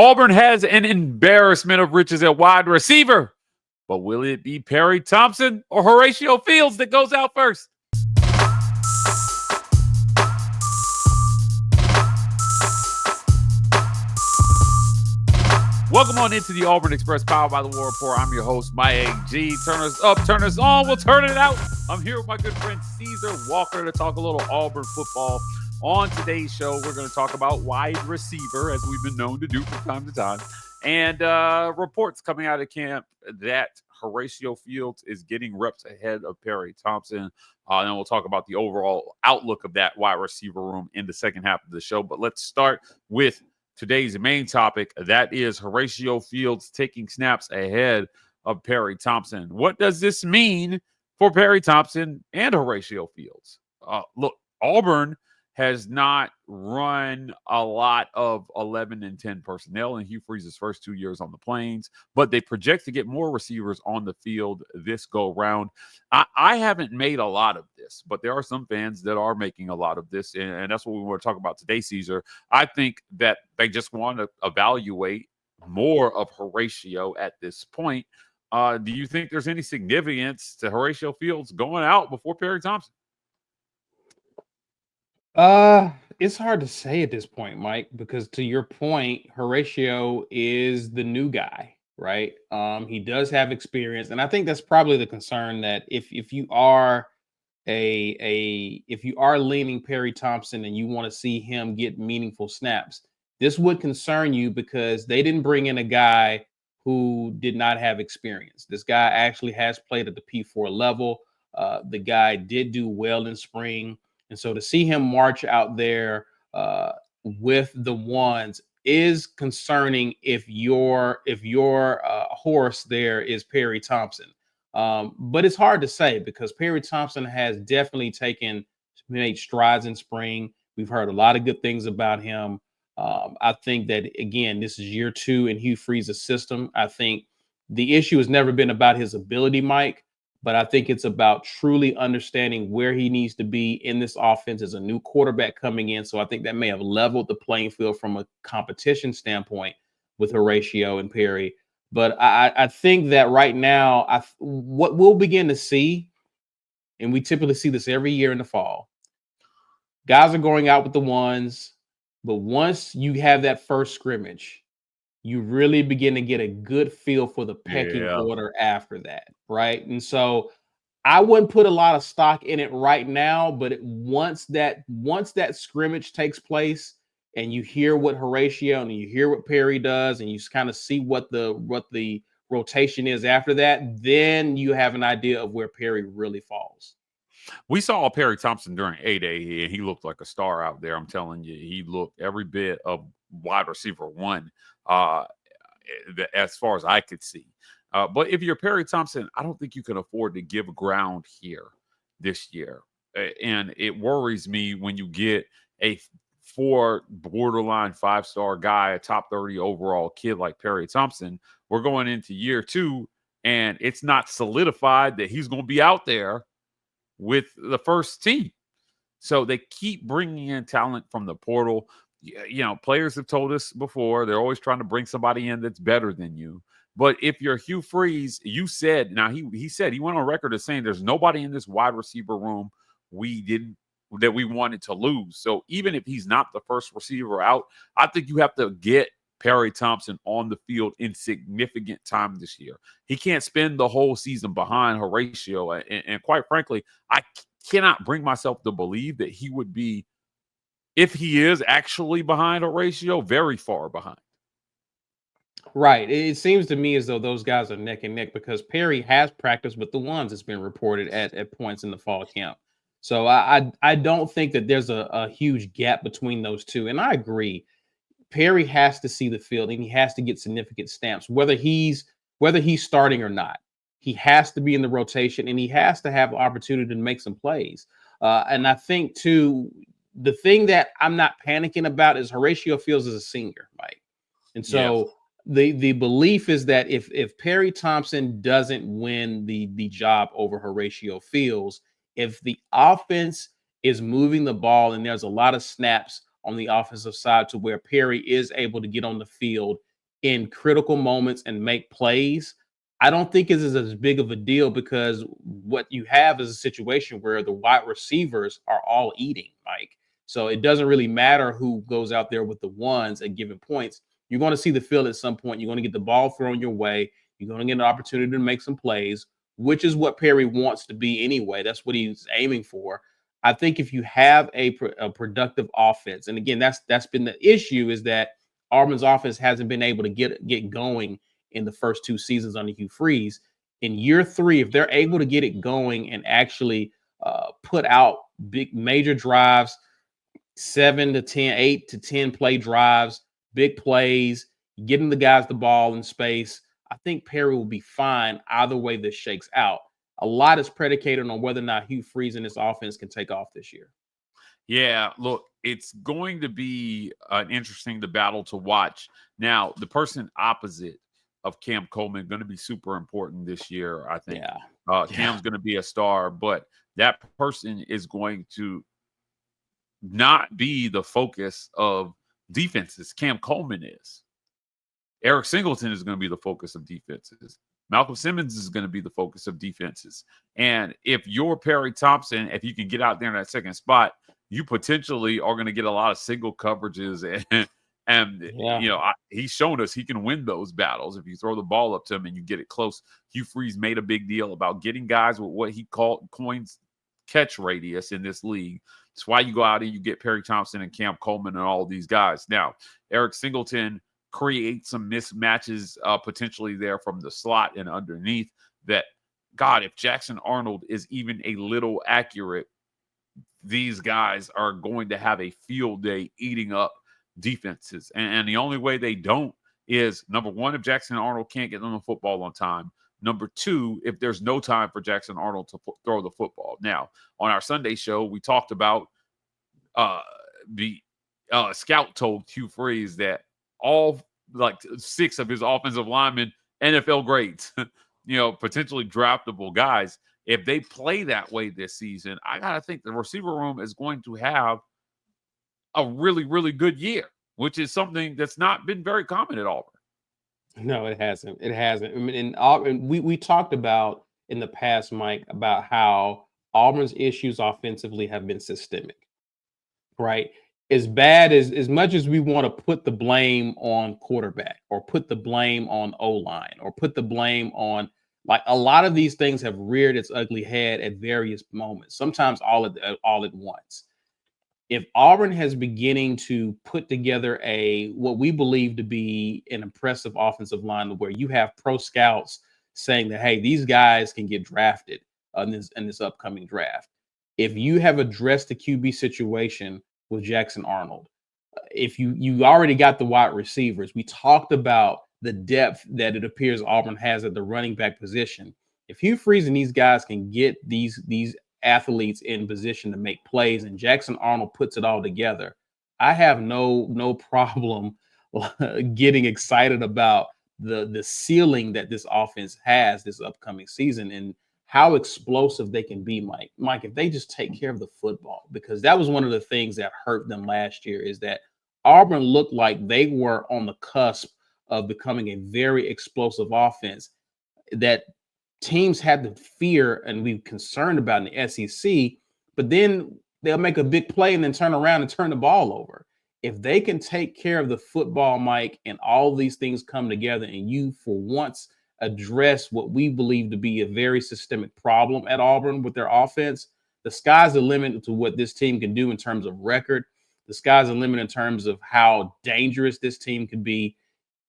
Auburn has an embarrassment of riches at wide receiver, but will it be Perry Thompson or Horatio Fields that goes out first? Welcome on into the Auburn Express, powered by the War Report. I'm your host, Mike G. Turn us up, turn us on, we'll turn it out. I'm here with my good friend Caesar Walker to talk a little Auburn football. On today's show, we're going to talk about wide receiver, as we've been known to do from time to time, and reports coming out of camp that Horatio Fields is getting reps ahead of Perry Thompson. And we'll talk about the overall outlook of that wide receiver room in the second half of the show. But let's start with today's main topic. That is Horatio Fields taking snaps ahead of Perry Thompson. What does this mean for Perry Thompson and Horatio Fields? Look, Auburn has not run a lot of 11 and 10 personnel in Hugh Freeze's first 2 years on the Plains, but they project to get more receivers on the field this go round. I haven't made a lot of this, but there are some fans that are making a lot of this, and that's what we want to talk about today, Caesar. I think that they just want to evaluate more of Horatio at this point. Do you think there's any significance to Horatio Fields going out before Perry Thompson? It's hard to say at this point, Mike, because to your point, Horatio is the new guy, right? He does have experience, and I think that's probably the concern, that if you are if you are leaning Perry Thompson and you want to see him get meaningful snaps, this would concern you because they didn't bring in a guy who did not have experience. This guy actually has played at the P4 level. The guy did do well in spring. And so to see him march out there with the ones is concerning if your horse there is Perry Thompson. But it's hard to say because Perry Thompson has definitely made strides in spring. We've heard a lot of good things about him. I think that, again, this is year 2 in Hugh Freeze's system. I think the issue has never been about his ability, Mike, but I think it's about truly understanding where he needs to be in this offense as a new quarterback coming in. So I think that may have leveled the playing field from a competition standpoint with Horatio and Perry. But I think that right now, what we'll begin to see, and we typically see this every year in the fall, guys are going out with the ones, but once you have that first scrimmage, you really begin to get a good feel for the pecking order after that, right? And so I wouldn't put a lot of stock in it right now, but once that scrimmage takes place and you hear what Horatio and you hear what Perry does and you kind of see what the rotation is after that, then you have an idea of where Perry really falls. We saw Perry Thompson during A-Day, and he looked like a star out there. I'm telling you, he looked every bit of wide receiver one as far as I could see. But if you're Perry Thompson, I don't think you can afford to give ground here this year. And it worries me when you get a borderline 5-star guy, a top 30 overall kid like Perry Thompson. We're going into year 2, and it's not solidified that he's going to be out there with the first team. So they keep bringing in talent from the portal. You know, players have told us before, they're always trying to bring somebody in that's better than you. But if you're Hugh Freeze, you said, now he said, he went on record as saying there's nobody in this wide receiver room that we wanted to lose. So even if he's not the first receiver out, I think you have to get Perry Thompson on the field in significant time this year. He can't spend the whole season behind Horatio. And quite frankly, I cannot bring myself to believe that he would be, if he is actually behind Horatio, very far behind. Right. It seems to me as though those guys are neck and neck because Perry has practiced with the ones that's been reported at points in the fall camp. So I don't think that there's a huge gap between those two. And I agree. Perry has to see the field and he has to get significant stamps, whether he's starting or not. He has to be in the rotation and he has to have the opportunity to make some plays. And I think, too, the thing that I'm not panicking about is Horatio Fields is a senior, Mike. And so the belief is that if Perry Thompson doesn't win the job over Horatio Fields, if the offense is moving the ball and there's a lot of snaps on the offensive side to where Perry is able to get on the field in critical moments and make plays, I don't think it is as big of a deal because what you have is a situation where the wide receivers are all eating, Mike. So it doesn't really matter who goes out there with the ones at given points. You're going to see the field at some point. You're going to get the ball thrown your way. You're going to get an opportunity to make some plays, which is what Perry wants to be anyway. That's what he's aiming for. I think if you have a productive offense, and again, that's been the issue, is that Auburn's offense hasn't been able to get going in the first 2 seasons under Hugh Freeze. In year 3, if they're able to get it going and actually put out big major drives, 7 to 10, 8 to 10 play drives, big plays, getting the guys the ball in space, I think Perry will be fine either way this shakes out. A lot is predicated on whether or not Hugh Freeze and his offense can take off this year. Yeah, look, it's going to be an interesting battle to watch. Now, the person opposite of Cam Coleman going to be super important this year, I think. Cam's going to be a star, but that person is going to not be the focus of defenses. Cam Coleman is. Eric Singleton is going to be the focus of defenses. Malcolm Simmons is going to be the focus of defenses. And if you're Perry Thompson, if you can get out there in that second spot, you potentially are going to get a lot of single coverages. And you know, he's shown us he can win those battles if you throw the ball up to him and you get it close. Hugh Freeze made a big deal about getting guys with what he coins catch radius in this league. That's why you go out and you get Perry Thompson and Cam Coleman and all these guys. Now, Eric Singleton creates some mismatches potentially there from the slot and underneath that, God, if Jackson Arnold is even a little accurate, these guys are going to have a field day eating up defenses. And the only way they don't is, number one, if Jackson Arnold can't get them the football on time. Number two, if there's no time for Jackson Arnold to throw the football. Now, on our Sunday show, we talked about the scout told Hugh Freeze that all 6 of his offensive linemen, NFL grades, potentially draftable guys. If they play that way this season, I got to think the receiver room is going to have a really, really good year, which is something that's not been very common at Auburn. No, it hasn't. It hasn't. I mean, we talked about in the past, Mike, about how Auburn's issues offensively have been systemic, right? As much as we want to put the blame on quarterback or put the blame on O-line or put the blame on, a lot of these things have reared its ugly head at various moments, sometimes all at once. If Auburn has beginning to put together what we believe to be an impressive offensive line where you have pro scouts saying that, hey, these guys can get drafted in this upcoming draft. If you have addressed the QB situation with Jackson Arnold, if you already got the wide receivers, we talked about the depth that it appears Auburn has at the running back position. If Hugh Freeze and these guys can get these athletes in position to make plays and Jackson Arnold puts it all together, I have no problem getting excited about the ceiling that this offense has this upcoming season and how explosive they can be, Mike, if they just take care of the football, because that was one of the things that hurt them last year, is that Auburn looked like they were on the cusp of becoming a very explosive offense that teams had to fear and be concerned about in the SEC, but then they'll make a big play and then turn around and turn the ball over. If they can take care of the football, Mike, and all these things come together and you for once address what we believe to be a very systemic problem at Auburn with their offense, the sky's the limit to what this team can do in terms of record. The sky's the limit in terms of how dangerous this team can be.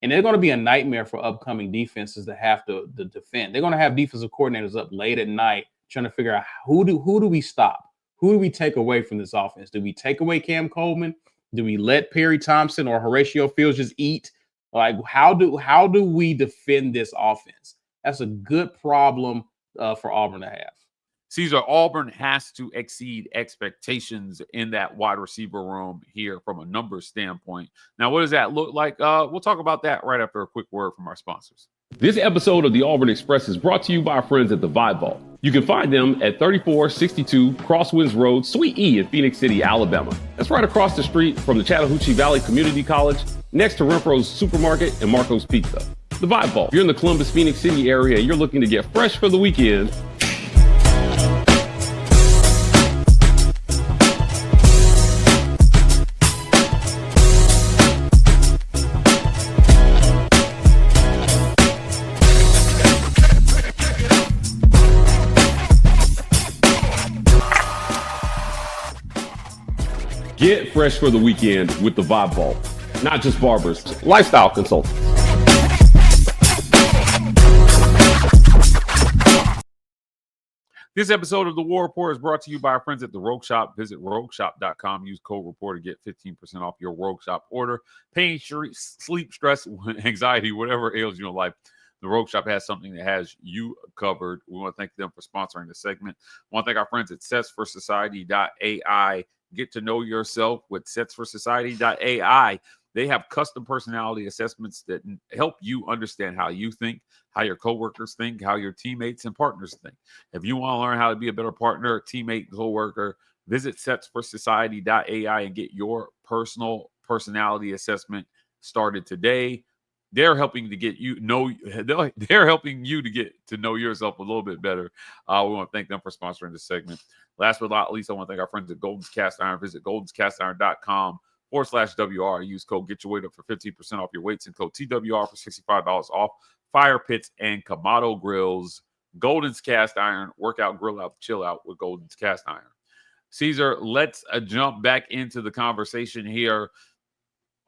And they're going to be a nightmare for upcoming defenses that have to defend. They're going to have defensive coordinators up late at night trying to figure out who do we stop? Who do we take away from this offense? Do we take away Cam Coleman? Do we let Perry Thompson or Horatio Fields just eat? How do we defend this offense? That's a good problem for Auburn to have. Caesar, Auburn has to exceed expectations in that wide receiver room here from a numbers standpoint. Now, what does that look like? We'll talk about that right after a quick word from our sponsors. This episode of the Auburn Express is brought to you by our friends at the Vibe Vault. You can find them at 3462 Crosswinds Road, Suite E in Phoenix City, Alabama. That's right across the street from the Chattahoochee Valley Community College, next to Renfro's Supermarket and Marco's Pizza. The Vibe Vault. If you're in the Columbus, Phoenix City area and you're looking to get fresh for the weekend, get fresh for the weekend with the Vibe Vault. Not just barbers, lifestyle consultants. This episode of The War Report is brought to you by our friends at the Rogue Shop. Visit rogueshop.com. Use code REPORT to get 15% off your Rogue Shop order. Pain, sleep, stress, anxiety, whatever ails you in life, the Rogue Shop has something that has you covered. We want to thank them for sponsoring the segment. We want to thank our friends at setsforsociety.ai. Get to know yourself with setsforsociety.ai. They have custom personality assessments that help you understand how you think, how your coworkers think, how your teammates and partners think. If you want to learn how to be a better partner, teammate, coworker, visit setsforsociety.ai and get your personal personality assessment started today. They're helping to get they're helping you to get to know yourself a little bit better. We want to thank them for sponsoring this segment. Last but not least, I want to thank our friends at Golden's Cast Iron. Visit goldenscastiron.com/WR. Use code GETYOURWEIGHTUP for 15% off your weights and code TWR for $65 off fire pits and Kamado grills. Golden's Cast Iron. Work out, grill out, chill out with Golden's Cast Iron. Caesar, let's jump back into the conversation here.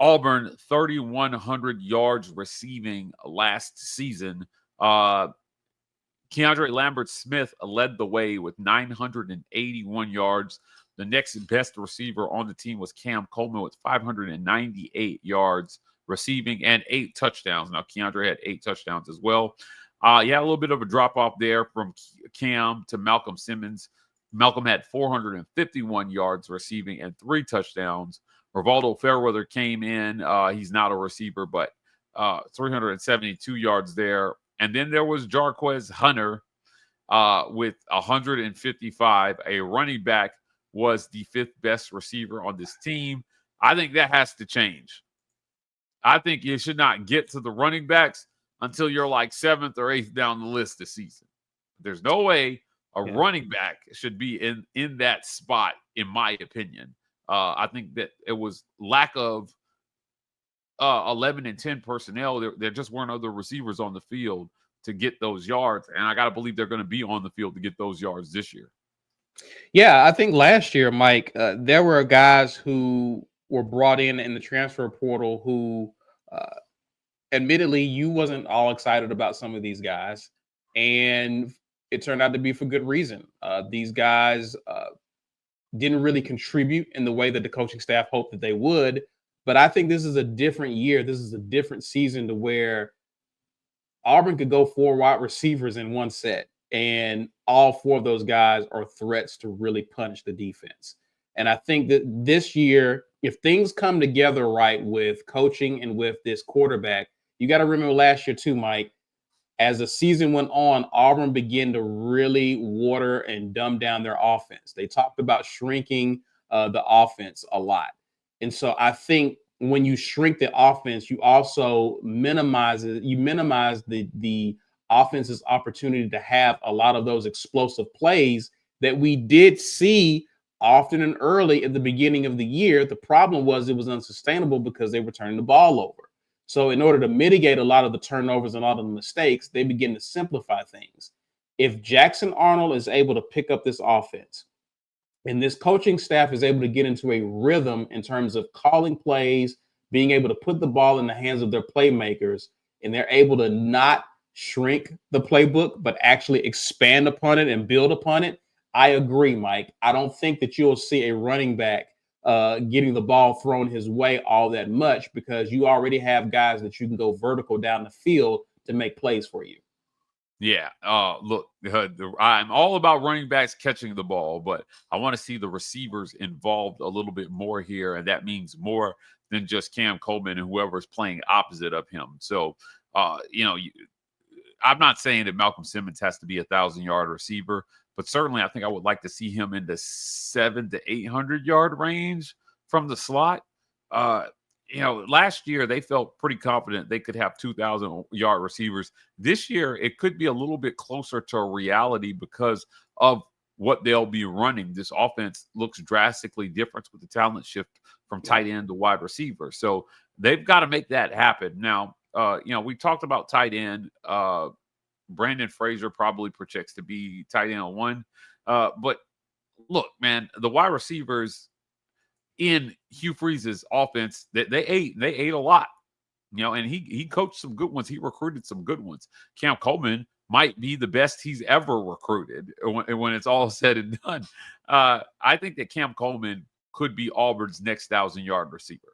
Auburn, 3,100 yards receiving last season. Keandre Lambert-Smith led the way with 981 yards. The next best receiver on the team was Cam Coleman with 598 yards receiving and 8 touchdowns. Now, Keandre had 8 touchdowns as well. A little bit of a drop-off there from Cam to Malcolm Simmons. Malcolm had 451 yards receiving and 3 touchdowns. Rivaldo Fairweather came in. He's not a receiver, but 372 yards there. And then there was Jarquez Hunter with 155. A running back was the 5th best receiver on this team. I think that has to change. I think you should not get to the running backs until you're like 7th or 8th down the list this season. There's no way a running back should be in that spot, in my opinion. I think that it was lack of 11 and 10 personnel. There just weren't other receivers on the field to get those yards. And I got to believe they're going to be on the field to get those yards this year. Yeah, I think last year, Mike, there were guys who were brought in the transfer portal who admittedly you wasn't all excited about some of these guys. And it turned out to be for good reason. These guys didn't really contribute in the way that the coaching staff hoped that they would. But I think this is a different year. This is a different season to where Auburn could go 4 wide receivers in one set. And all 4 of those guys are threats to really punish the defense. And I think that this year, if things come together right with coaching and with this quarterback, you got to remember last year too, Mike, as the season went on, Auburn began to really water and dumb down their offense. They talked about shrinking the offense a lot. And so I think when you shrink the offense, you also minimize the offense's opportunity to have a lot of those explosive plays that we did see often and early at the beginning of the year. The problem was it was unsustainable because they were turning the ball over. So in order to mitigate a lot of the turnovers and all of the mistakes, they begin to simplify things. If Jackson Arnold is able to pick up this offense and this coaching staff is able to get into a rhythm in terms of calling plays, being able to put the ball in the hands of their playmakers, and they're able to not shrink the playbook, but actually expand upon it and build upon it, I agree, Mike. I don't think that you'll see a running back getting the ball thrown his way all that much because you already have guys that you can go vertical down the field to make plays for you. Yeah. Look, I'm all about running backs catching the ball, but I want to see the receivers involved a little bit more here, and that means more than just Cam Coleman and whoever's playing opposite of him. So, I'm not saying that Malcolm Simmons has to be 1,000-yard receiver, but certainly I think I would like to see him in the 700 to 800-yard range from the slot. Last year they felt pretty confident they could have 2,000-yard receivers. This year it could be a little bit closer to a reality because of what they'll be running. This offense looks drastically different with the talent shift from tight end to wide receiver. So they've got to make that happen. Now, we talked about tight end. Brandon Frazier probably projects to be tight end 1. But look, man, the wide receivers in Hugh Freeze's offense, they ate a lot, and he coached some good ones. He recruited some good ones. Cam Coleman might be the best he's ever recruited when it's all said and done. I think that Cam Coleman could be Auburn's next 1,000-yard receiver.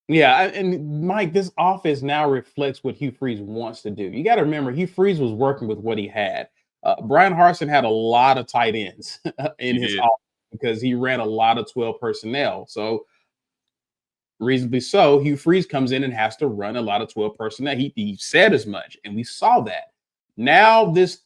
Yeah, and Mike, this offense now reflects what Hugh Freeze wants to do. You got to remember, Hugh Freeze was working with what he had. Brian Harsin had a lot of tight ends in his offense because he ran a lot of 12 personnel. So, reasonably so, Hugh Freeze comes in and has to run a lot of 12 personnel. He said as much, and we saw that. Now this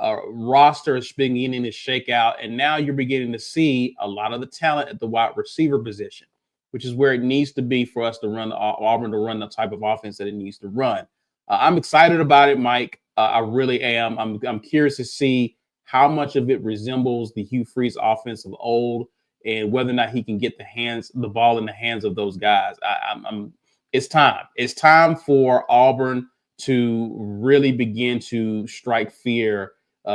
roster is beginning to shake out, and now you're beginning to see a lot of the talent at the wide receiver position, which is where it needs to be for us to run Auburn to run the type of offense that it needs to run. I'm excited about it, Mike. I really am. I'm curious to see how much of it resembles the Hugh Freeze offense of old, and whether or not he can get the ball in the hands of those guys. It's time. It's time for Auburn to really begin to strike fear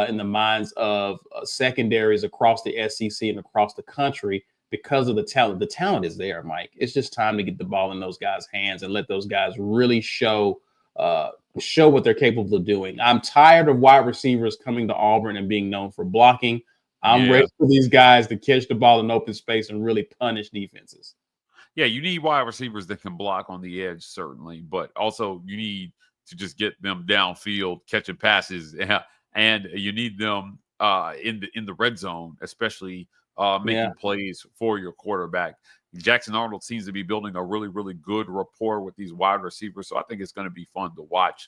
in the minds of secondaries across the SEC and across the country because of the talent. The talent is there, Mike. It's just time to get the ball in those guys' hands and let those guys really show what they're capable of doing. I'm tired of wide receivers coming to Auburn and being known for blocking. I'm ready for these guys to catch the ball in open space and really punish defenses. Yeah, you need wide receivers that can block on the edge, certainly, but also you need to just get them downfield, catching passes, and you need them in the red zone, especially making plays for your quarterback. Jackson Arnold seems to be building a really, really good rapport with these wide receivers, so I think it's going to be fun to watch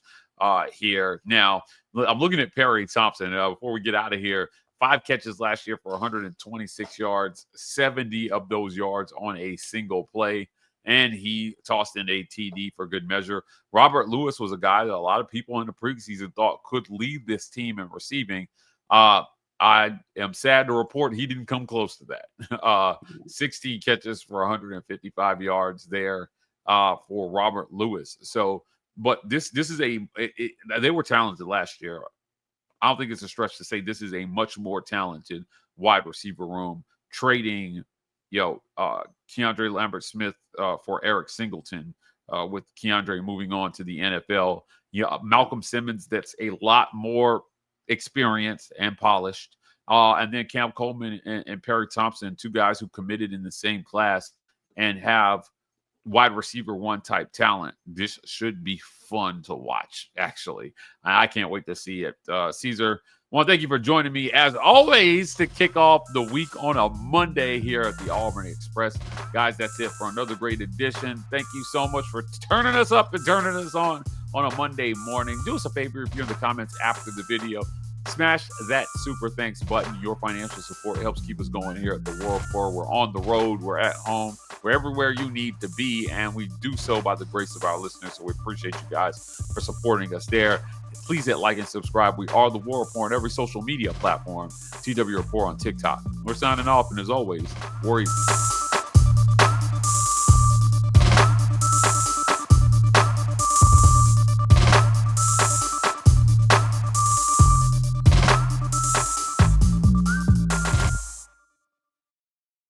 here. Now, I'm looking at Perry Thompson. Before we get out of here, 5 catches last year for 126 yards, 70 of those yards on a single play, and he tossed in a TD for good measure. Robert Lewis was a guy that a lot of people in the preseason thought could lead this team in receiving. I am sad to report he didn't come close to that. 16 catches for 155 yards there for Robert Lewis. So, but this is they were talented last year. I don't think it's a stretch to say this is a much more talented wide receiver room. Trading, Keandre Lambert-Smith for Eric Singleton, with Keandre moving on to the NFL. Malcolm Simmons, that's a lot more experienced and polished. And then Cam Coleman and Perry Thompson, 2 guys who committed in the same class and have wide receiver 1 type talent. This should be fun to watch, actually. I can't wait to see it. Caesar, I want to thank you for joining me, as always, to kick off the week on a Monday here at the Auburn Express. Guys, that's it for another great edition. Thank you so much for turning us up and turning us on a Monday morning. Do us a favor if you're in the comments after the video. Smash that super thanks button. Your financial support helps keep us going here at the World Report. We're on the road. We're at home. We're everywhere you need to be, and we do so by the grace of our listeners. So we appreciate you guys for supporting us there. Please hit like and subscribe. We are the War Report on every social media platform. TW Report on TikTok. We're signing off, and as always, War Eagle.